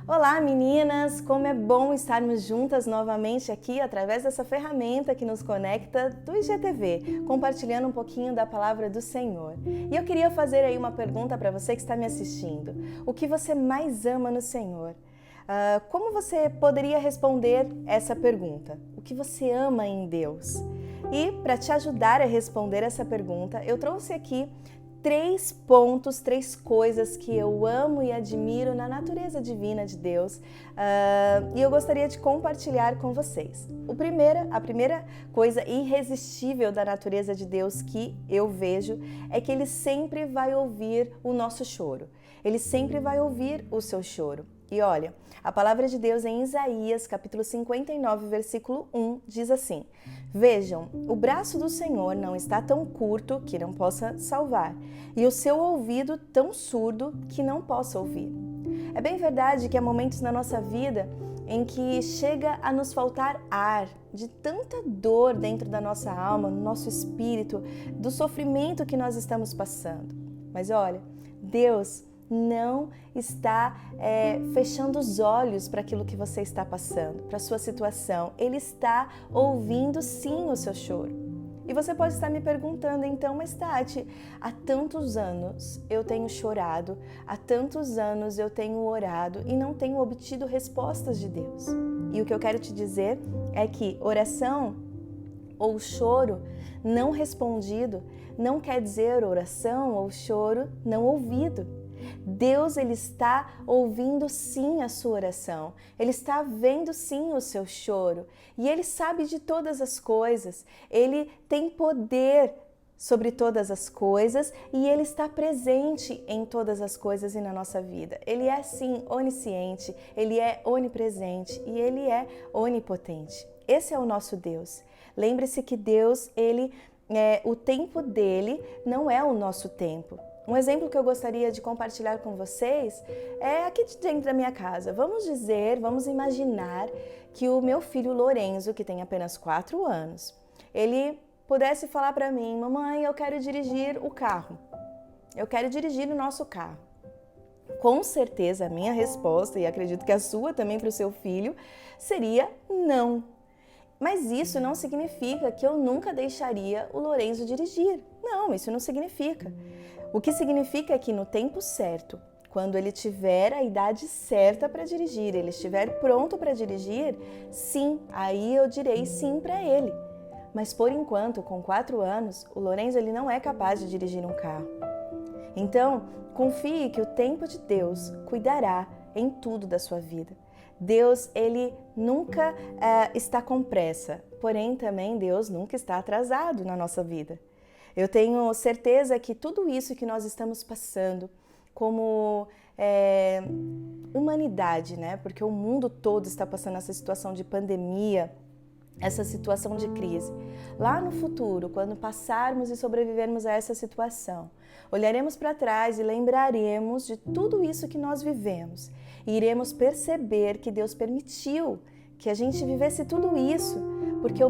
Olá meninas, como é bom estarmos juntas novamente aqui através dessa ferramenta que nos conecta do IGTV, compartilhando um pouquinho da palavra do Senhor. E eu queria fazer aí uma pergunta para você que está me assistindo. O que você mais ama no Senhor? Como você poderia responder essa pergunta? O que você ama em Deus? E para te ajudar a responder essa pergunta, eu trouxe aqui 3 pontos, 3 coisas que eu amo e admiro na natureza divina de Deus e eu gostaria de compartilhar com vocês. A primeira coisa irresistível da natureza de Deus que eu vejo é que Ele sempre vai ouvir o nosso choro. Ele sempre vai ouvir o seu choro. E olha, a palavra de Deus em Isaías, capítulo 59, versículo 1, diz assim: Vejam, o braço do Senhor não está tão curto que não possa salvar, e o seu ouvido tão surdo que não possa ouvir. É bem verdade que há momentos na nossa vida em que chega a nos faltar ar, de tanta dor dentro da nossa alma, no nosso espírito, do sofrimento que nós estamos passando. Mas olha, Deus não está fechando os olhos para aquilo que você está passando, para a sua situação. Ele está ouvindo sim o seu choro. E você pode estar me perguntando, então, mas Tati, há tantos anos eu tenho chorado, há tantos anos eu tenho orado e não tenho obtido respostas de Deus. E o que eu quero te dizer é que oração ou choro não respondido não quer dizer oração ou choro não ouvido. Deus, Ele está ouvindo sim a sua oração, Ele está vendo sim o seu choro e Ele sabe de todas as coisas, Ele tem poder sobre todas as coisas e Ele está presente em todas as coisas e na nossa vida. Ele é sim onisciente, Ele é onipresente e Ele é onipotente. Esse é o nosso Deus. Lembre-se que Deus, o tempo dele não é o nosso tempo. Um exemplo que eu gostaria de compartilhar com vocês é aqui dentro da minha casa. Vamos imaginar que o meu filho Lorenzo, que tem apenas 4 anos, ele pudesse falar para mim: mamãe, eu quero dirigir o carro. Eu quero dirigir o nosso carro. Com certeza a minha resposta, e acredito que a sua também para o seu filho, seria não. Mas isso não significa que eu nunca deixaria o Lorenzo dirigir. Não, isso não significa. O que significa é que no tempo certo, quando ele tiver a idade certa para dirigir, ele estiver pronto para dirigir, sim, aí eu direi sim para ele. Mas por enquanto, com 4 anos, o Lorenzo ele não é capaz de dirigir um carro. Então, confie que o tempo de Deus cuidará em tudo da sua vida. Deus, ele nunca está com pressa, porém também Deus nunca está atrasado na nossa vida. Eu tenho certeza que tudo isso que nós estamos passando como humanidade, né? Porque o mundo todo está passando essa situação de pandemia, essa situação de crise. Lá no futuro, quando passarmos e sobrevivermos a essa situação, olharemos para trás e lembraremos de tudo isso que nós vivemos. E iremos perceber que Deus permitiu que a gente vivesse tudo isso, porque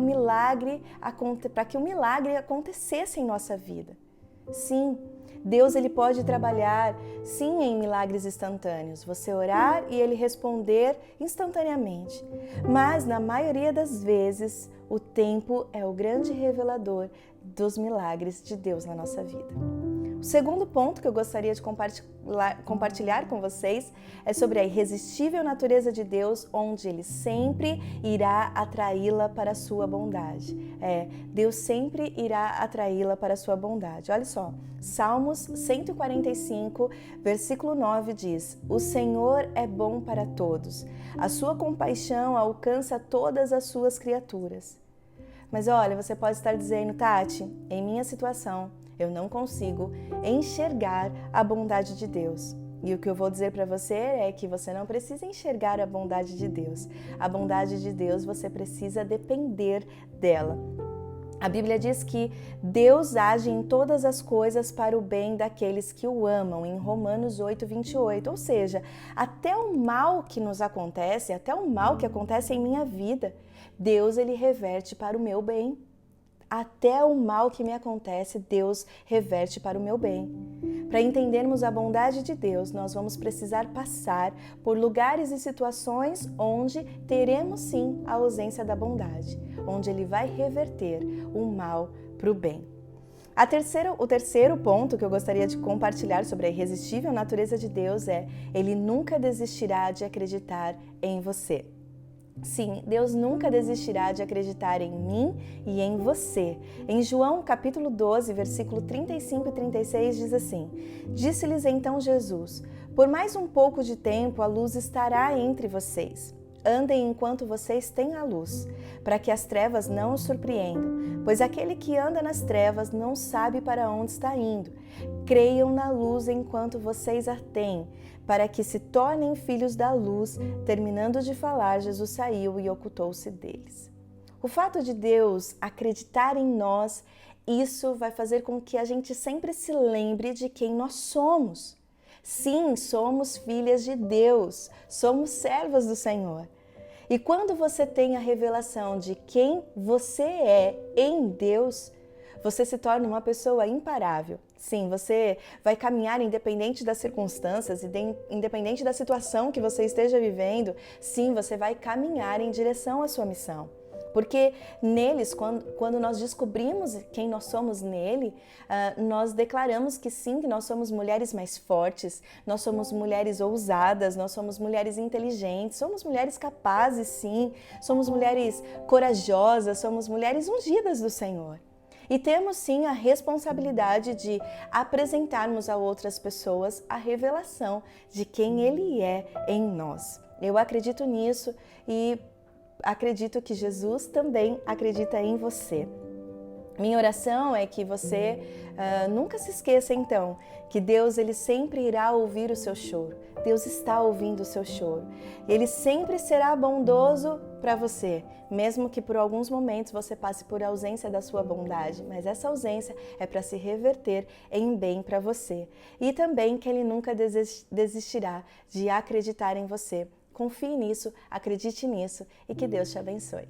para que o milagre acontecesse em nossa vida. Sim, Deus ele pode trabalhar sim em milagres instantâneos, você orar e ele responder instantaneamente. Mas na maioria das vezes, o tempo é o grande revelador dos milagres de Deus na nossa vida. O segundo ponto que eu gostaria de compartilhar com vocês é sobre a irresistível natureza de Deus, onde Ele sempre irá atraí-la para a sua bondade. Deus sempre irá atraí-la para a sua bondade. Olha só, Salmos 145, versículo 9 diz: O Senhor é bom para todos, a sua compaixão alcança todas as suas criaturas. Mas olha, você pode estar dizendo: Tati, em minha situação, eu não consigo enxergar a bondade de Deus. E o que eu vou dizer para você é que você não precisa enxergar a bondade de Deus. A bondade de Deus, você precisa depender dela. A Bíblia diz que Deus age em todas as coisas para o bem daqueles que o amam, em Romanos 8, 28. Ou seja, até o mal que nos acontece, até o mal que acontece em minha vida, Deus ele reverte para o meu bem. Até o mal que me acontece, Deus reverte para o meu bem. Para entendermos a bondade de Deus, nós vamos precisar passar por lugares e situações onde teremos sim a ausência da bondade, onde Ele vai reverter o mal para o bem. O terceiro ponto que eu gostaria de compartilhar sobre a irresistível natureza de Deus é: Ele nunca desistirá de acreditar em você. Sim, Deus nunca desistirá de acreditar em mim e em você. Em João capítulo 12, versículo 35 e 36 diz assim: Disse-lhes então Jesus: Por mais um pouco de tempo a luz estará entre vocês. Andem enquanto vocês têm a luz, para que as trevas não os surpreendam, pois aquele que anda nas trevas não sabe para onde está indo. Creiam na luz enquanto vocês a têm, para que se tornem filhos da luz. Terminando de falar, Jesus saiu e ocultou-se deles. O fato de Deus acreditar em nós, isso vai fazer com que a gente sempre se lembre de quem nós somos. Sim, somos filhas de Deus, somos servas do Senhor. E quando você tem a revelação de quem você é em Deus, você se torna uma pessoa imparável. Sim, você vai caminhar independente das circunstâncias, independente da situação que você esteja vivendo. Sim, você vai caminhar em direção à sua missão. Porque neles, quando nós descobrimos quem nós somos nele, nós declaramos que sim, que nós somos mulheres mais fortes, nós somos mulheres ousadas, nós somos mulheres inteligentes, somos mulheres capazes, sim, somos mulheres corajosas, somos mulheres ungidas do Senhor. E temos sim a responsabilidade de apresentarmos a outras pessoas a revelação de quem Ele é em nós. Eu acredito nisso e acredito que Jesus também acredita em você. Minha oração é que você nunca se esqueça então que Deus ele sempre irá ouvir o seu choro. Deus está ouvindo o seu choro. Ele sempre será bondoso para você, mesmo que por alguns momentos você passe por ausência da sua bondade, mas essa ausência é para se reverter em bem para você. E também que Ele nunca desistirá de acreditar em você. Confie nisso, acredite nisso e que Deus te abençoe.